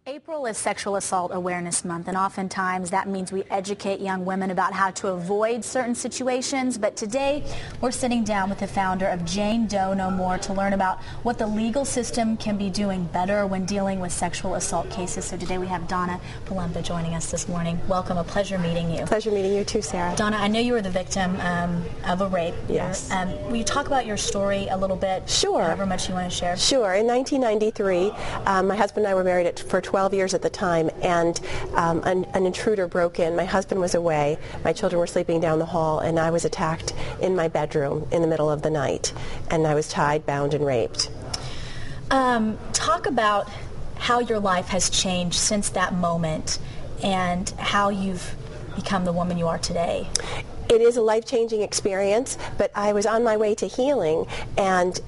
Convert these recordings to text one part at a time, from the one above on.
April is Sexual Assault Awareness Month, and oftentimes that means we educate young women about how to avoid certain situations. But today, we're sitting down with the founder of Jane Doe No More to learn about what the legal system can be doing better when dealing with sexual assault cases. So today we have Donna Palomba joining us this morning. Welcome. A pleasure meeting you. Pleasure meeting you too, Sarah. Donna, I know you were the victim of a rape. Yes. Will you talk about your story a little bit? Sure. However much you want to share. Sure. In 1993, my husband and I were married for 12 years at the time, and an intruder broke in. My husband was away. My children were sleeping down the hall, and I was attacked in my bedroom in the middle of the night, and I was tied, bound, and raped. Talk about how your life has changed since that moment and how you've become the woman you are today. It is a life-changing experience, but I was on my way to healing, and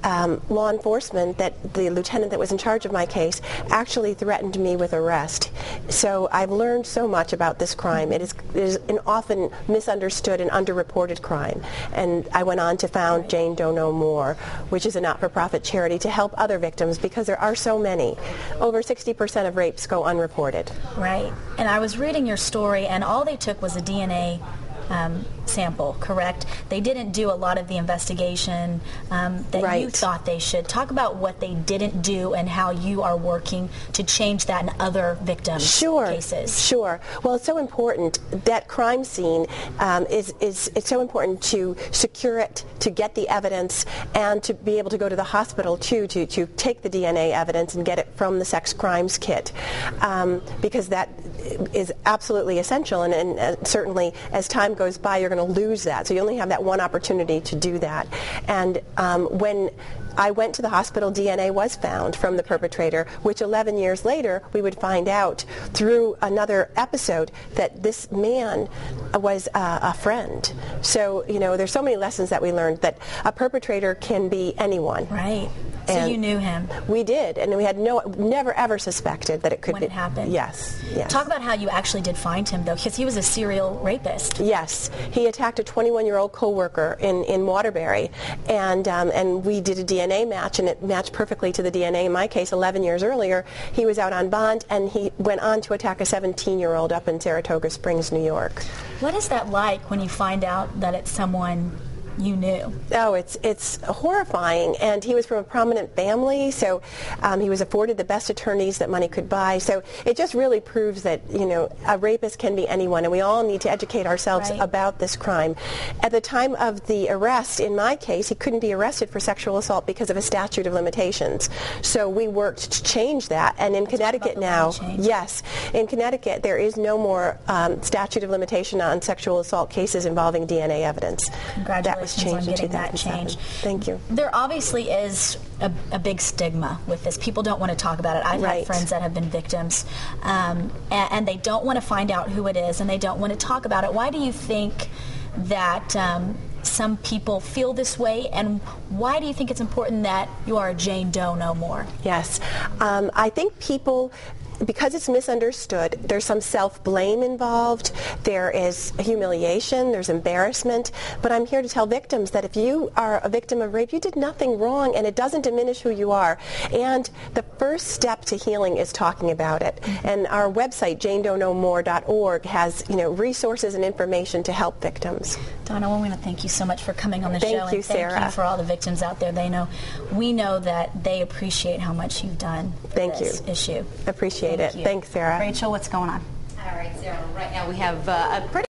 law enforcement, the lieutenant that was in charge of my case, actually threatened me with arrest. So I've learned so much about this crime. It is an often misunderstood and underreported crime. And I went on to found Jane Doe No More, which is a not-for-profit charity to help other victims, because there are so many. Over 60% of rapes go unreported. Right. And I was reading your story, and all they took was a DNA sample, correct? They didn't do a lot of the investigation that you thought they should. Talk about what they didn't do and how you are working to change that in other victim cases. Sure. Well, it's so important. That crime scene it's so important to secure it, to get the evidence, and to be able to go to the hospital too, to take the DNA evidence and get it from the sex crimes kit, because that is absolutely essential, and certainly as time goes by you're going to lose that, so you only have that one opportunity to do that. And when I went to the hospital, DNA was found from the perpetrator, which 11 years later we would find out through another episode that this man was a friend. So, you know, there's so many lessons that we learned, that a perpetrator can be anyone. Right. So you knew him. We did, and we had never ever suspected that it could when it happened. Yes. Talk about how you actually did find him, though, because he was a serial rapist. Yes, he attacked a 21-year-old co-worker in Waterbury, and we did a DNA match, and it matched perfectly to the DNA. In my case, 11 years earlier, he was out on bond, and he went on to attack a 17-year-old up in Saratoga Springs, New York. What is that like when you find out that it's someone you knew? Oh, it's horrifying, and he was from a prominent family, so he was afforded the best attorneys that money could buy. So it just really proves that, you know, a rapist can be anyone, and we all need to educate ourselves about this crime. At the time of the arrest, in my case, he couldn't be arrested for sexual assault because of a statute of limitations. So we worked to change that, and in Connecticut now, yes, in Connecticut there is no more statute of limitation on sexual assault cases involving DNA evidence. Congratulations. Was changed on getting that change. Thank you. There obviously is a big stigma with this. People don't want to talk about it. I've had friends that have been victims, and they don't want to find out who it is, and they don't want to talk about it. Why do you think that some people feel this way, and why do you think it's important that you are a Jane Doe No More? Yes. I think people, because it's misunderstood, there's some self-blame involved, there is humiliation, there's embarrassment, but I'm here to tell victims that if you are a victim of rape, you did nothing wrong, and it doesn't diminish who you are. And the first step to healing is talking about it. And our website, janedoenomore.org, has, you know, resources and information to help victims. Donna, I want to thank you so much for coming on the show. Thank you, Sarah. Thank you for all the victims out there. We know that they appreciate how much you've done for this issue. Appreciate it. Thanks, Sarah. Rachel, what's going on? All right, Sarah. Right now we have a pretty